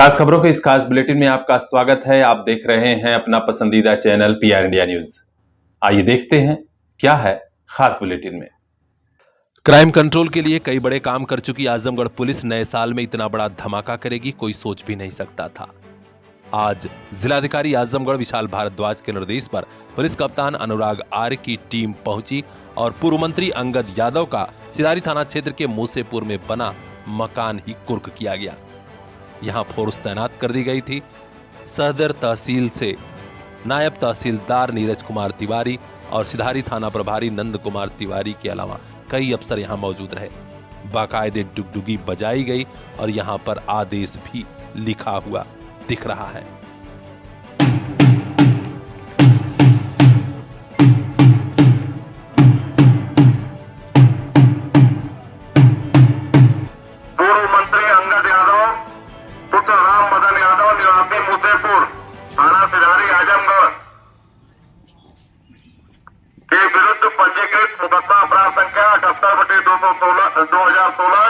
खास खबरों के इस खास बुलेटिन में आपका स्वागत है। आप देख रहे हैं अपना पसंदीदा चैनल पीआर इंडिया न्यूज। आइए देखते हैं क्या है खास बुलेटिन में। क्राइम कंट्रोल के लिए कई बड़े काम कर चुकी आजमगढ़ पुलिस नए साल में इतना बड़ा धमाका करेगी, कोई सोच भी नहीं सकता था। आज जिलाधिकारी आजमगढ़ विशाल भारद्वाज के निर्देश पर पुलिस कप्तान अनुराग आर्य की टीम पहुंची और पूर्व मंत्री अंगद यादव का सिधारी थाना क्षेत्र के मूसेपुर में बना मकान ही कुर्क किया गया। यहां फोर्स तैनात कर दी गई थी। सदर तहसील से नायब तहसीलदार नीरज कुमार तिवारी और सिधारी थाना प्रभारी नंद कुमार तिवारी के अलावा कई अफसर यहां मौजूद रहे। बाकायदे डुगडुगी बजाई गई और यहां पर आदेश भी लिखा हुआ दिख रहा है। पूर्व मंत्री अंगद यादव पुत्र राम मदन यादव निवासी मूसेपुर थाना सिधारी आजमगढ़ के विरुद्ध पंजीकृत मुकदमा अपराध संख्या 78/2016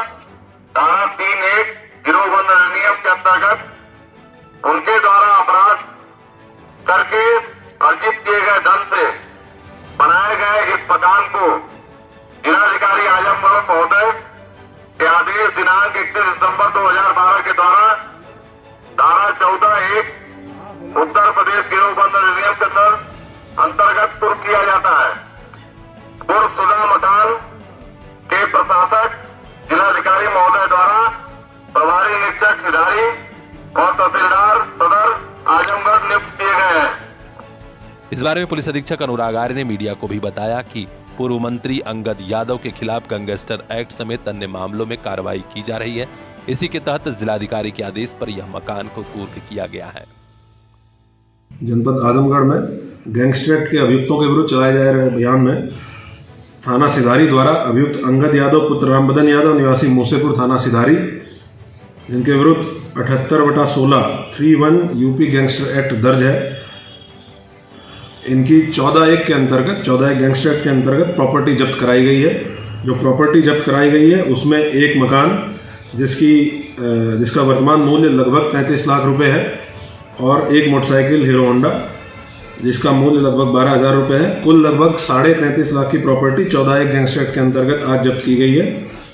धारा 3(1) गिरोहबंद अधिनियम के अंतर्गत उनके द्वारा अपराध करके अर्जित किए गए धन से बनाए गए इस मकान को जिलाधिकारी आजमगढ़ महोदय के आदेश दिनांक 31 दिसंबर 2012 के द्वारा धारा 14(1) उत्तर प्रदेश गिरोहबंद अधिनियम के अंतर्गत कुर्क किया जाता है। कुर्कशुदा मकान के प्रशासक जिलाधिकारी महोदय द्वारा प्रभारी निरीक्षक सिधारी और तहसीलदार सदर आजमगढ़ नियुक्त किए गए हैं। इस बारे में पुलिस अधीक्षक अनुराग आर्य ने मीडिया को भी बताया कि पूर्व मंत्री अंगद यादव के खिलाफ गैंगस्टर एक्ट समेत अन्य मामलों में कार्रवाई की जा रही है। इसी के तहत जिलाधिकारी के आदेश पर यह मकान को कुर्क किया गया है। जनपद आजमगढ़ में गैंगस्टर एक्ट के अभियुक्तों के विरुद्ध चलाए जा रहे अभियान में थाना सिधारी द्वारा अभियुक्त अंगद यादव पुत्र राम मदन यादव निवासी मूसेपुर थाना सिधारी, जिनके विरुद्ध 78/16 31 यूपी गैंगस्टर एक्ट दर्ज है, इनकी 14(1) के अंतर्गत 14(1) गैंगस्टर एक्ट के अंतर्गत प्रॉपर्टी जब्त कराई गई है। जो प्रॉपर्टी जब्त कराई गई है उसमें एक मकान जिसका वर्तमान मूल्य लगभग 33 लाख रुपए है और एक मोटरसाइकिल हीरो होंडा जिसका मूल्य लगभग 12,000 रुपये है। कुल लगभग 33.5 लाख की प्रॉपर्टी 14(1) गैंगस्टर एक्ट के अंतर्गत आज जब्त की गई है।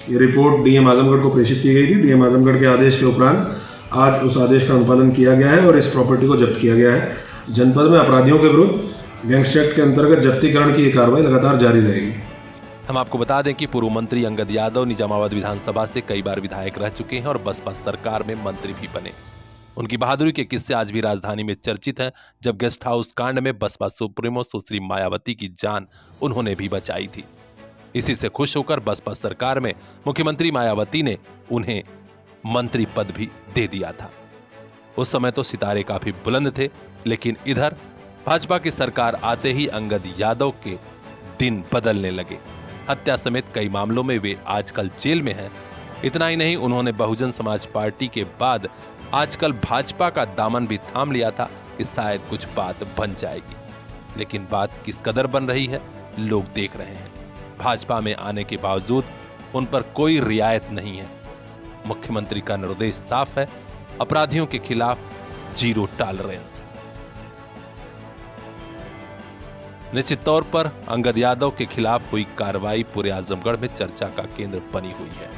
ये रिपोर्ट डीएम आजमगढ़ को प्रेषित की गई थी। डीएम आजमगढ़ के आदेश के उपरांत आज उस आदेश का अनुपालन किया गया है और इस प्रॉपर्टी को जब्त किया गया है। जनपद में अपराधियों के विरुद्ध गैंगस्टर एक्ट के अंतर्गत जब्तीकरण की कार्रवाई लगातार जारी रहेगी। हम आपको बता दें कि पूर्व मंत्री अंगद यादव निजामाबाद विधानसभा से कई बार विधायक रह चुके हैं और बसपा सरकार में मंत्री भी बने। उनकी बहादुरी के किस्से आज भी राजधानी में चर्चित हैं। जब गेस्ट हाउस कांड में बसपा सुप्रीमो सुश्री मायावती की जान उन्होंने भी बचाई थी। इसी से खुश होकर बसपा सरकार में मुख्यमंत्री मायावती ने उन्हें मंत्री पद भी दे दिया था। उस समय तो सितारे काफी बुलंद थे, लेकिन इधर भाजपा की सरकार आते ही अंगद यादव के दिन बदलने लगे। हत्या समेत कई मामलों में वे आजकल जेल में हैं। इतना ही नहीं, उन्होंने बहुजन समाज पार्टी के बाद आजकल भाजपा का दामन भी थाम लिया था कि शायद कुछ बात बन जाएगी। लेकिन बात किस कदर बन रही है लोग देख रहे हैं। भाजपा में आने के बावजूद उन पर कोई रियायत नहीं है। मुख्यमंत्री का निर्देश साफ है, अपराधियों के खिलाफ जीरो टॉलरेंस। निश्चित तौर पर अंगद यादव के खिलाफ हुई कार्रवाई पूरे आजमगढ़ में चर्चा का केंद्र बनी हुई है।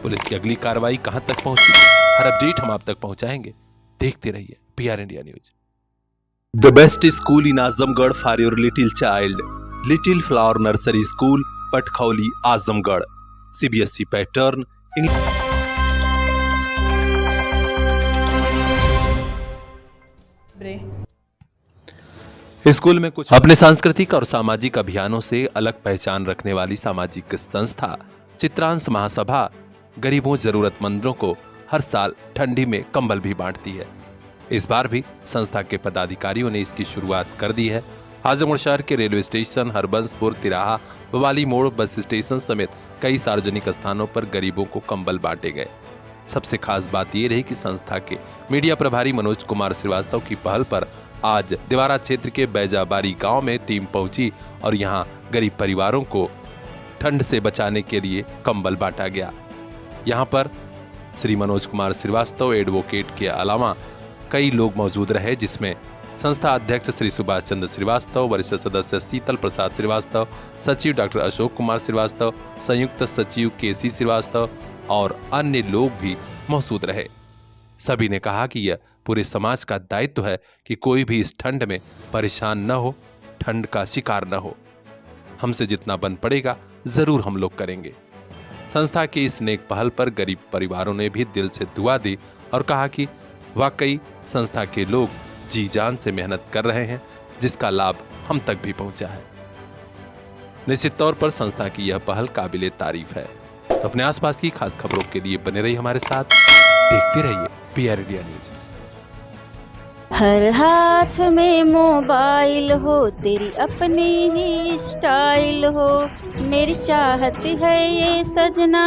पुलिस की अगली कार्रवाई कहां तक पहुंची, हर अपडेट हम आप तक पहुंचाएंगे। देखते रहिए PR India news. The best school in Azamgarh for your little child, little Flower Nursery School, Patkhauli, Azamgarh. CBSE pattern school में कुछ अपने सांस्कृतिक और सामाजिक अभियानों से अलग पहचान रखने वाली सामाजिक संस्था चित्रांश महासभा गरीबों जरूरतमंदों को हर साल ठंडी में कंबल भी बांटती है। इस बार भी संस्था के पदाधिकारियों ने इसकी शुरुआत कर दी है। आजमगढ़ शहर के रेलवे स्टेशन, हरबंसपुर, तिराहा, बवाली मोड़, बस स्टेशन समेत कई सार्वजनिक स्थानों पर गरीबों को कंबल बांटे गए। सबसे खास बात यह रही कि संस्था के मीडिया प्रभारी मनोज कुमार श्रीवास्तव की पहल पर आज दिवारा क्षेत्र के बैजाबारी गांव में टीम पहुंची और यहां गरीब परिवारों को ठंड से बचाने के लिए कंबल बांटा गया। यहां पर श्री मनोज कुमार श्रीवास्तव एडवोकेट के अलावा कई लोग मौजूद रहे, जिसमें संस्था अध्यक्ष श्री सुभाष चंद्र श्रीवास्तव, वरिष्ठ सदस्य शीतल प्रसाद श्रीवास्तव, सचिव डॉक्टर अशोक कुमार श्रीवास्तव, संयुक्त सचिव केसी श्रीवास्तव और अन्य लोग भी मौजूद रहे। सभी ने कहा कि यह पूरे समाज का दायित्व है कि कोई भी इस ठंड में परेशान न हो, ठंड का शिकार न हो। हमसे जितना बन पड़ेगा जरूर हम लोग करेंगे। संस्था की इस नेक पहल पर गरीब परिवारों ने भी दिल से दुआ दी और कहा कि वाकई संस्था के लोग जी जान से मेहनत कर रहे हैं, जिसका लाभ हम तक भी पहुंचा है। निश्चित तौर पर संस्था की यह पहल काबिले तारीफ है। तो अपने आसपास की खास खबरों के लिए बने रहिए हमारे साथ, देखते रहिए PR इंडिया न्यूज। हर हाथ में मोबाइल हो, तेरी अपनी ही स्टाइल हो, मेरी चाहत है ये सजना,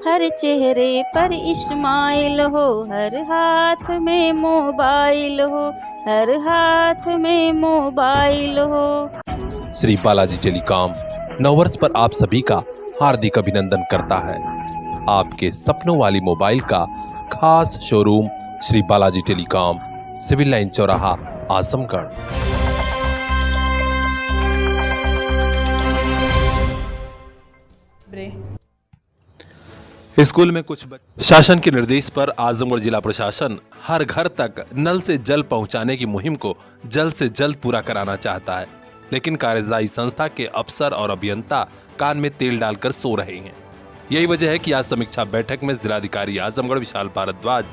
हर चेहरे पर इस्माइल हो। हर हाथ में मोबाइल हो, हर हाथ में मोबाइल हो। श्री बालाजी टेलीकॉम 9 वर्ष पर आप सभी का हार्दिक अभिनंदन करता है। आपके सपनों वाली मोबाइल का खास showroom Shri Balaji telecom, civil line चौराहा, आजमगढ़। स्कूल में कुछ शासन के निर्देश पर आजमगढ़ जिला प्रशासन हर घर तक नल से जल पहुंचाने की मुहिम को जल्द से जल्द पूरा कराना चाहता है, लेकिन कार्यदायी संस्था के अफसर और अभियंता कान में तेल डालकर सो रहे हैं। यही वजह है कि आज समीक्षा बैठक में जिलाधिकारी आजमगढ़ विशाल भारद्वाज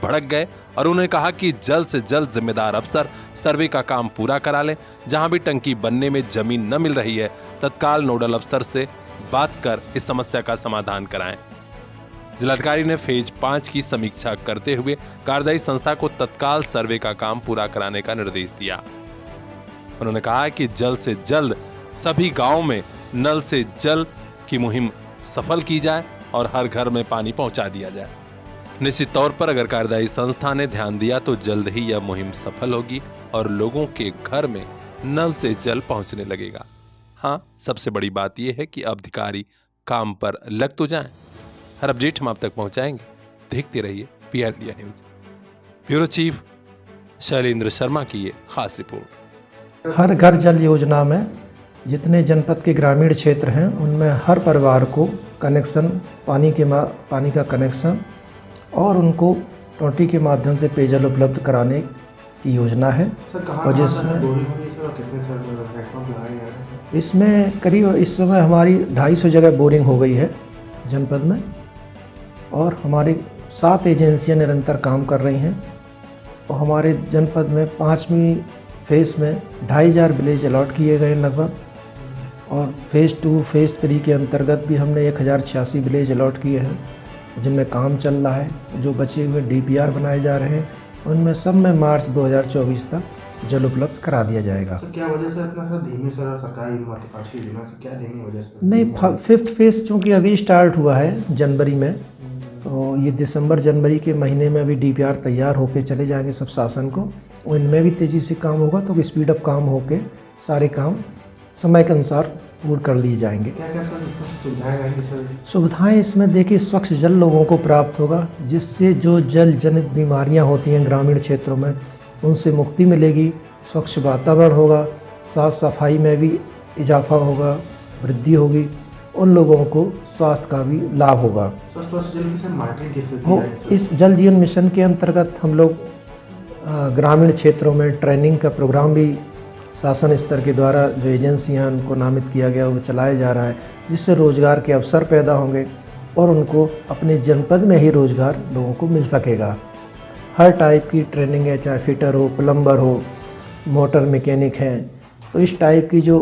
भड़क गए और उन्होंने कहा कि जल्द से जल्द जिम्मेदार अफसर सर्वे का काम पूरा करा लें। जहां भी टंकी बनने में जमीन न मिल रही है, तत्काल नोडल अफसर से बात कर इस समस्या का समाधान कराएं। जिलाधिकारी ने फेज 5 की समीक्षा करते हुए कार्यदायी संस्था को तत्काल सर्वे का काम पूरा कराने का निर्देश दिया। उन्होंने कहा कि जल्द से जल्द सभी गांवों में नल से जल की मुहिम सफल की जाए और हर घर में पानी पहुंचा दिया जाए। निश्चित तौर पर अगर कार्यदायी संस्था ने ध्यान दिया तो जल्द ही यह मुहिम सफल होगी और लोगों के घर में नल से जल पहुंचने लगेगा। हाँ, सबसे बड़ी बात यह है कि अधिकारी काम पर लग तो जाएं। हर अपडेट हम आप तक पहुंचाएंगे। देखते रहिए PR India news. Bureau chief Shailendra Sharma की ये खास रिपोर्ट। हर घर जल योजना में जितने जनपद के ग्रामीण क्षेत्र हैं उनमें हर परिवार को कनेक्शन, पानी का कनेक्शन और उनको टोटी के माध्यम से पेयजल उपलब्ध कराने की योजना है। और इसमें करीब इस समय हमारी 250 जगह बोरिंग हो गई है जनपद में और हमारी 7 एजेंसियां निरंतर काम कर रही हैं और हमारे जनपद में 5वीं फेज़ में 2500 विलेज अलॉट किए गए लगभग, और फेज़ 2 फेज़ 3 के अंतर्गत भी हमने 1086 विलेज अलॉट किए हैं जिनमें काम चल रहा है। जो बचे हुए DPR बनाए जा रहे हैं उनमें सब में मार्च 2024 तक जल उपलब्ध करा दिया जाएगा। सर क्या वजह से इतना सर धीमी सर सरकारी महत्वाकांक्षी योजना से क्या धीमी वजह से? नहीं, 5th फेज़ चूँकि अभी स्टार्ट हुआ है जनवरी में, तो ये दिसंबर जनवरी के महीने में अभी DPR तैयार होके चले जाएंगे सब शासन को, इनमें भी तेज़ी से काम होगा तो स्पीड अप काम होके सारे काम समय के अनुसार पूर्ण कर लिए जाएंगे। क्या क्या सर इसमें सुविधाएं रहेंगी सर? सुविधाएं इसमें देखिए, स्वच्छ जल लोगों को प्राप्त होगा, जिससे जो जल जनित बीमारियां होती हैं ग्रामीण क्षेत्रों में उनसे मुक्ति मिलेगी। स्वच्छ वातावरण होगा, साफ सफाई में भी इजाफा होगा, वृद्धि होगी, उन लोगों को स्वास्थ्य का भी लाभ होगा। स्वच्छ जल की सर मॉनिटरिंग किस तरह की है? इस जल जीवन मिशन के अंतर्गत हम लोग ग्रामीण क्षेत्रों में ट्रेनिंग का प्रोग्राम भी शासन स्तर के द्वारा जो एजेंसियां उनको नामित किया गया वो चलाया जा रहा है, जिससे रोजगार के अवसर पैदा होंगे और उनको अपने जनपद में ही रोजगार लोगों को मिल सकेगा। हर टाइप की ट्रेनिंग है, चाहे फिटर हो, प्लम्बर हो, मोटर मैकेनिक हैं, तो इस टाइप की जो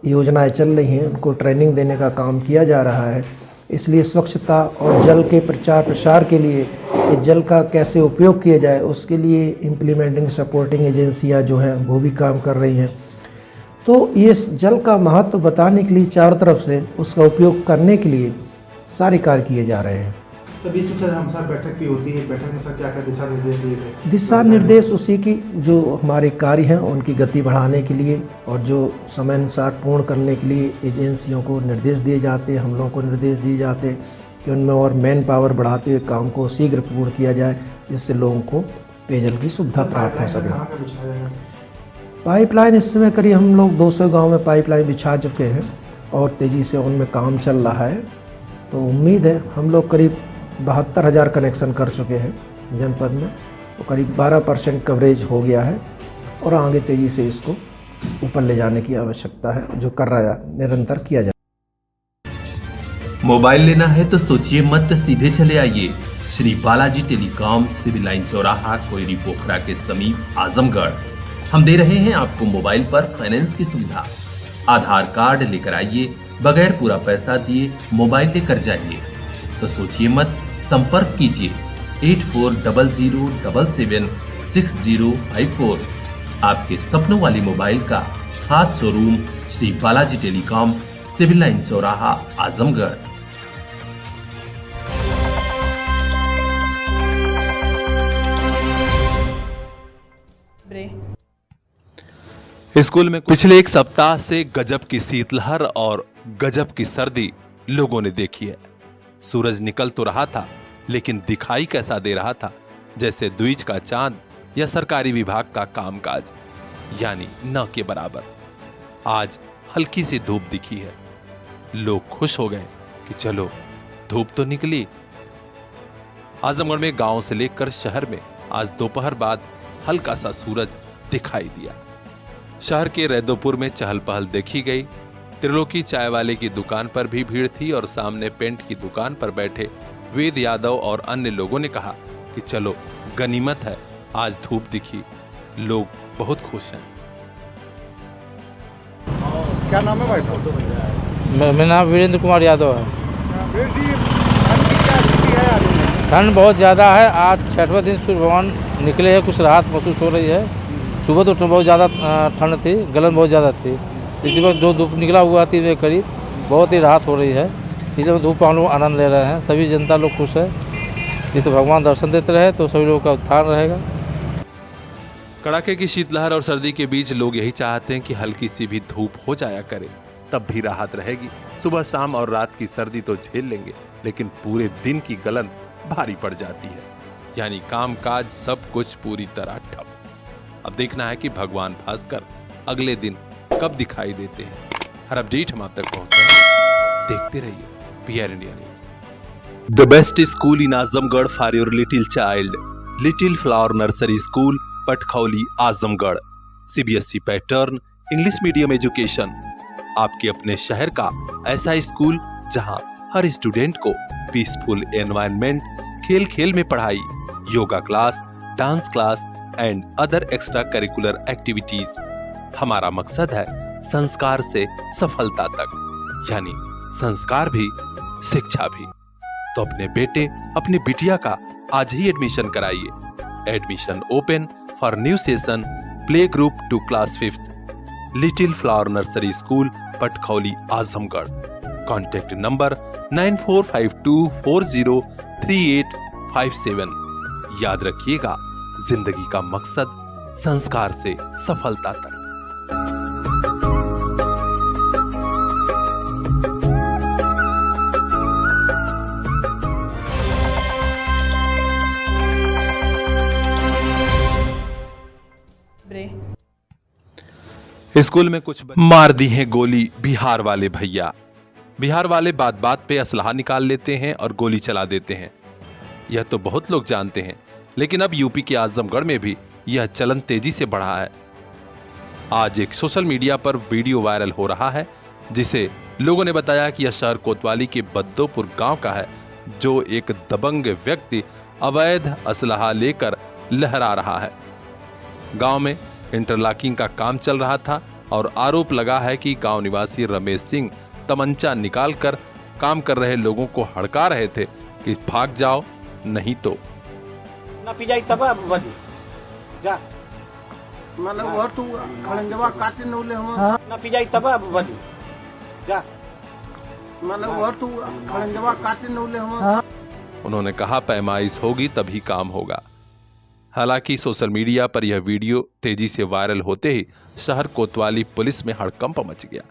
योजनाएं चल रही हैं उनको ट्रेनिंग देने का काम किया जा रहा है। इसलिए स्वच्छता और जल के प्रचार प्रसार के लिए कि जल का कैसे उपयोग किया जाए उसके लिए इम्प्लीमेंटिंग सपोर्टिंग एजेंसियां जो हैं वो भी काम कर रही हैं। तो ये जल का महत्व बताने के लिए चारों तरफ से उसका उपयोग करने के लिए सारे कार्य किए जा रहे हैं। सर इस सर हम सर बैठक भी होती है, बैठक में सर क्या क्या दिशा निर्देश दिए गए? दिशा निर्देश उसी की जो हमारे कार्य हैं उनकी गति बढ़ाने के लिए और जो समय अनुसार पूर्ण करने के लिए एजेंसियों को निर्देश दिए जाते हैं, हम लोगों को निर्देश दिए जाते हैं कि उनमें और मैन पावर बढ़ाते हुए काम को शीघ्र पूर्ण किया जाए, जिससे लोगों को पेयजल की सुविधा प्राप्त हो सके। कहाँ पे बिछाया जाएगा? पाइपलाइन इस समय करीब हम लोग 200 गांव में पाइपलाइन बिछा चुके हैं और तेज़ी से उनमें काम चल रहा है। तो उम्मीद है हम लोग करीब 72,000 कनेक्शन कर चुके हैं जनपद में, तो करीब 12% कवरेज हो गया है और आगे तेज़ी से इसको ऊपर ले जाने की आवश्यकता है, जो कर रहा है निरंतर किया जाए। मोबाइल लेना है तो सोचिए मत, सीधे चले आइए Shri Balaji telecom, civil line चौराहा, कोयरी पोखरा के समीप आजमगढ़। हम दे रहे हैं आपको मोबाइल पर फाइनेंस की सुविधा। आधार कार्ड लेकर आइए, बगैर पूरा पैसा दिए मोबाइल लेकर जाइए। तो सोचिए मत, संपर्क कीजिए 8400776054। आपके सपनों वाली मोबाइल का खास showroom Shri Balaji telecom, civil line चौराहा, आजमगढ़। स्कूल में पिछले एक सप्ताह से गजब की शीतलहर और गजब की सर्दी लोगों ने देखी है। सूरज निकल तो रहा था, लेकिन दिखाई कैसा दे रहा था, जैसे द्विज का चांद या सरकारी विभाग का कामकाज, यानी न के बराबर। आज हल्की सी धूप दिखी है, लोग खुश हो गए कि चलो धूप तो निकली। आजमगढ़ में गांव से लेकर शहर में आज दोपहर बाद हल्का सा सूरज दिखाई दिया। शहर के रैदोपुर में चहल पहल देखी गई। त्रिलोकी चाय वाले की दुकान पर भी भीड़ थी और सामने पेंट की दुकान पर बैठे वेद यादव और अन्य लोगों ने कहा कि चलो गनीमत है, आज धूप दिखी, लोग बहुत खुश हैं। क्या नाम है भाई? मेरा नाम वीरेंद्र कुमार यादव है। ठंड बहुत ज़्यादा है। आज 6वां दिन सूर्य भगवान निकले हैं, कुछ राहत महसूस हो रही है। सुबह तो बहुत ज़्यादा ठंड थी, गलन बहुत ज़्यादा थी। इसी वक्त जो धूप निकला हुआ 3 बजे करीब, बहुत ही राहत हो रही है। इसलिए धूप हम लोग आनंद ले रहे हैं। सभी जनता लोग खुश है। जिसे भगवान दर्शन देते रहे तो सभी लोगों का उत्थान रहेगा। कड़ाके की शीतलहर और सर्दी के बीच लोग यही चाहते हैं कि हल्की सी भी धूप हो जाया करे, तब भी राहत रहेगी। सुबह शाम और रात की सर्दी तो झेल लेंगे, लेकिन पूरे दिन की गलन भारी पड़ जाती है, यानी काम काज सब कुछ पूरी तरह ठप। अब देखना है कि भगवान भास्कर अगले दिन कब दिखाई देते हैं। हर अपडेट हम आप तक पहुंचाएंगे, देखते रहिए PR India news. The best school in Azamgarh for your little child, little Flower Nursery School, Patkhauli, Azamgarh. CBSE pattern English medium education, आपके अपने शहर का ऐसा स्कूल जहां हर स्टूडेंट को पीसफुल एनवायरनमेंट, खेल खेल में पढ़ाई, yoga class, dance class and other extra curricular activities. हमारा मकसद है संस्कार से सफलता तक, यानी संस्कार भी शिक्षा भी। तो अपने बेटे अपनी बिटिया का आज ही एडमिशन कराइए। Admission open for new session, play group to class 5th, Little Flower Nursery School, Patkhauli, Azamgarh. Contact number 9452403857। याद रखिएगा, जिंदगी का मकसद संस्कार से सफलता तक। स्कूल में कुछ मार दी है गोली बिहार वाले भैया। बिहार वाले बात बात पे असलहा निकाल लेते हैं और गोली चला देते हैं, यह तो बहुत लोग जानते हैं। लेकिन अब यूपी के आजमगढ़ में भी यह चलन तेजी से बढ़ा है। आज एक सोशल मीडिया पर वीडियो वायरल हो रहा है, जिसे लोगों ने बताया कि यह शहर कोतवाली के बद्दोपुर गांव का है, जो एक दबंग व्यक्ति अवैध असलहा लेकर लहरा रहा है। गांव में इंटरलॉकिंग का काम चल रहा था और आरोप लगा है कि गांव निवासी रमेश सिंह तमंचा निकालकर काम कर रहे लोगों को हड़का रहे थे कि भाग जाओ, नहीं तो ना पिजाई तब बदी जा मतलब और तू खड़ंजवा काटे नौले हम ना पिजाई तब बदी जा मतलब और तू खड़ंजवा काटे नौले हम। उन्होंने कहा पैमाइश होगी तभी काम होगा। हालांकि सोशल मीडिया पर यह वीडियो तेजी से वायरल होते ही शहर कोतवाली पुलिस में हड़कंप मच गया।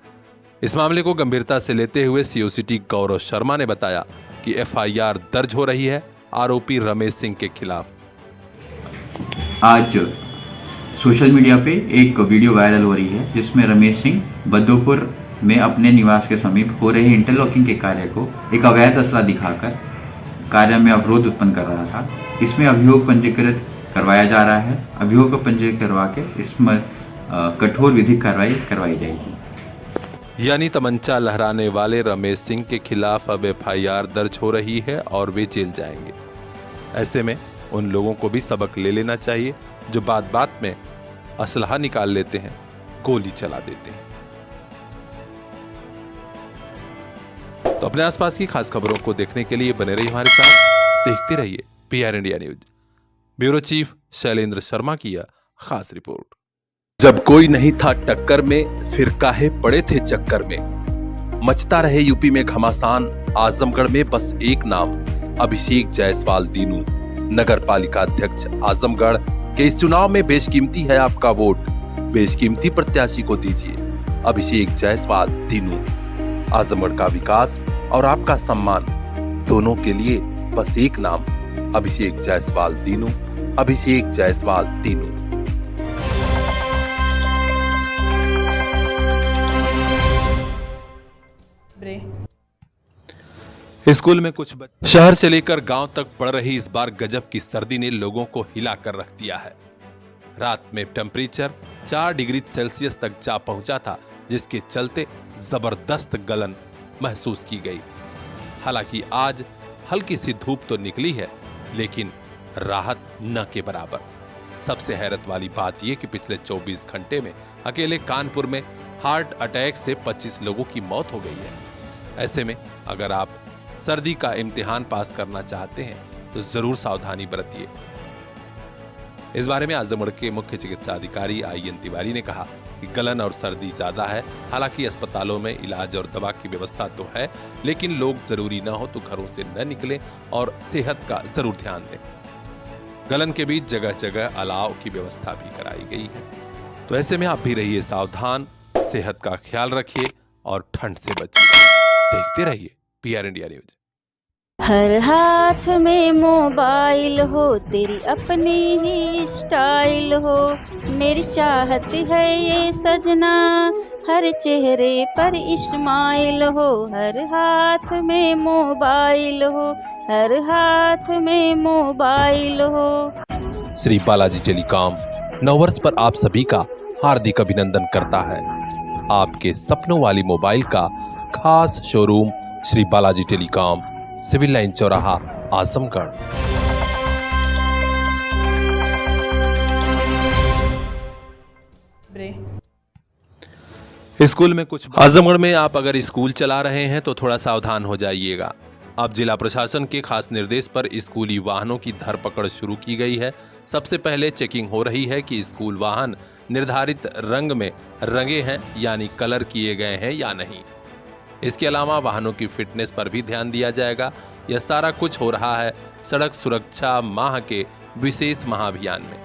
इस मामले को गंभीरता से लेते हुए COCT गौरव शर्मा ने बताया कि एफआईआर दर्ज हो रही है आरोपी रमेश सिंह के खिलाफ। आज सोशल मीडिया पे एक वीडियो वायरल हो रही है जिसमें रमेश सिंह बद्दोपुर में अपने निवास के समीप हो रहे इंटरलॉकिंग के कार्य को एक अवैध असला दिखाकर कार्य में अवरोध उत्पन्न कर रहा था। इसमें अभियोग पंजीकृत करवाया जा रहा है। अभियोग को पंजीकृत करवा के इसमें कठोर विधिक कार्रवाई करवाई जाएगी। यानी तमंचा लहराने वाले रमेश सिंह के खिलाफ अब एफआईआर दर्ज हो रही है और वे जेल जाएंगे। ऐसे में उन लोगों को भी सबक ले लेना चाहिए जो बात बात में असलहा निकाल लेते हैं, गोली चला देते हैं। तो अपने आसपास की खास खबरों को देखने के लिए बने रहिए हमारे साथ, देखते रहिए PR India news. Bureau chief Shailendra Sharma की यह खास रिपोर्ट। जब कोई नहीं था टक्कर में, फिर काहे पड़े थे चक्कर में। मचता रहे यूपी में घमासान, आजमगढ़ में बस एक नाम, अभिषेक जायसवाल दीनू। नगर पालिका अध्यक्ष आजमगढ़ के इस चुनाव में बेशकीमती है आपका वोट, बेशकीमती प्रत्याशी को दीजिए अभिषेक जायसवाल दीनू। आजमगढ़ का विकास और आपका सम्मान, दोनों के लिए बस एक नाम, अभिषेक जायसवाल दीनू। अभिषेक जायसवाल दीनू। स्कूल में कुछ शहर से लेकर गांव तक पड़ रही इस बार गजब की सर्दी ने लोगों को हिला कर रख दिया है। रात में टेम्परेचर 4 डिग्री सेल्सियस तक जा पहुंचा था, जिसके चलते जबरदस्त गलन महसूस की गई। हालांकि आज हल्की सी धूप तो निकली है, लेकिन राहत न के बराबर। सबसे हैरत वाली बात यह कि पिछले 24 घंटे में अकेले कानपुर में हार्ट अटैक से 25 लोगों की मौत हो गई है। ऐसे में अगर आप सर्दी का इम्तिहान पास करना चाहते हैं तो जरूर सावधानी बरतिए। इस बारे में आजमगढ़ के मुख्य चिकित्सा अधिकारी IN तिवारी ने कहा कि गलन और सर्दी ज्यादा है। हालांकि अस्पतालों में इलाज और दवा की व्यवस्था तो है, लेकिन लोग जरूरी न हो तो घरों से न निकलें और सेहत का जरूर ध्यान दें। गलन के बीच जगह जगह अलाव की व्यवस्था भी कराई गई है। तो ऐसे में आप भी रहिए सावधान, सेहत का ख्याल रखिए और ठंड से बचिए। देखते रहिए पीआर इंडिया न्यूज। हर हाथ में मोबाइल हो, तेरी अपनी ही स्टाइल हो, मेरी चाहत है ये सजना, हर चेहरे पर इस्माइल हो। हर हाथ में मोबाइल हो, हर हाथ में मोबाइल हो। श्री बालाजी टेलीकॉम 9 वर्ष पर आप सभी का हार्दिक अभिनंदन करता है। आपके सपनों वाली मोबाइल का खास showroom Shri Balaji telecom, civil line चौराहा, आजमगढ़। स्कूल में कुछ आजमगढ़ में आप अगर स्कूल चला रहे हैं तो थोड़ा सावधान हो जाइएगा। अब जिला प्रशासन के खास निर्देश पर स्कूली वाहनों की धरपकड़ शुरू की गई है। सबसे पहले चेकिंग हो रही है कि स्कूल वाहन निर्धारित रंग में रंगे हैं, यानी कलर किए गए हैं या नहीं। इसके अलावा वाहनों की फिटनेस पर भी ध्यान दिया जाएगा। यह सारा कुछ हो रहा है सड़क सुरक्षा माह के विशेष महाअभियान में।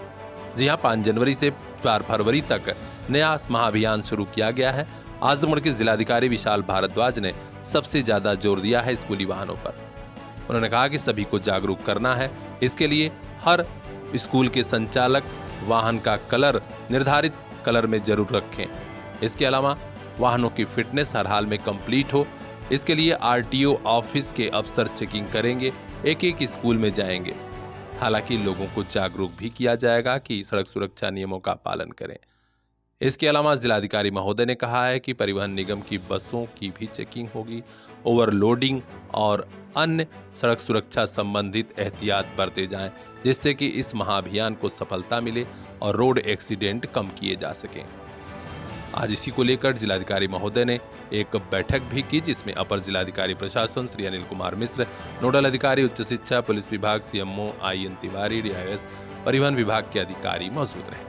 जी हां, 5 जनवरी से 4 फरवरी तक नया महाअभियान शुरू किया गया है। आजमगढ़ के जिलाधिकारी विशाल भारद्वाज ने सबसे ज्यादा जोर दिया है स्कूली वाहनों पर। उन्होंने कहा कि सभी को जागरूक करना है। इसके लिए हर स्कूल के संचालक वाहन का कलर निर्धारित कलर में जरूर रखें। इसके अलावा वाहनों की फिटनेस हर हाल में कंप्लीट हो, इसके लिए RTO ऑफिस के अफसर चेकिंग करेंगे, एक स्कूल में जाएंगे। हालांकि लोगों को जागरूक भी किया जाएगा कि सड़क सुरक्षा नियमों का पालन करें। इसके अलावा जिलाधिकारी महोदय ने कहा है कि परिवहन निगम की बसों की भी चेकिंग होगी। ओवरलोडिंग और अन्य सड़क सुरक्षा संबंधित एहतियात बरते जाएं, जिससे कि इस महाअभियान को सफलता मिले और रोड एक्सीडेंट कम किए जा सकें। आज इसी को लेकर जिलाधिकारी महोदय ने एक बैठक भी की, जिसमें अपर जिलाधिकारी प्रशासन श्री अनिल कुमार मिश्र, नोडल अधिकारी उच्च शिक्षा पुलिस विभाग CMO IN तिवारी, DIS परिवहन विभाग के अधिकारी मौजूद रहे।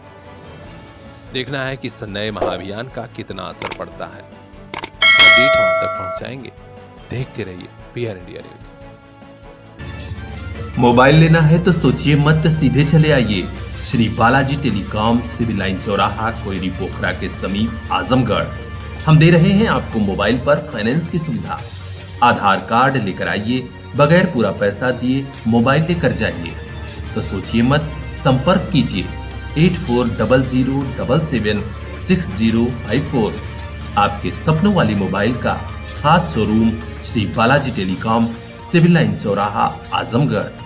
देखना है कि इस नए महाअभियान का कितना असर पड़ता है। अपडेट हम तक पहुंचाएंगे। देखते रहिए पीआर इंडिया न्यूज। मोबाइल लेना है तो सोचिए मत, सीधे चले आइए Shri Balaji telecom, civil line चौराहा, कोयरी पोखरा के समीप, आजमगढ़। हम दे रहे हैं आपको मोबाइल पर फाइनेंस की सुविधा। आधार कार्ड लेकर आइए, बगैर पूरा पैसा दिए मोबाइल लेकर जाइए। तो सोचिए मत, संपर्क कीजिए 8400776054। आपके सपनों वाली मोबाइल का खास showroom Shri Balaji telecom, civil line चौराहा, आजमगढ़।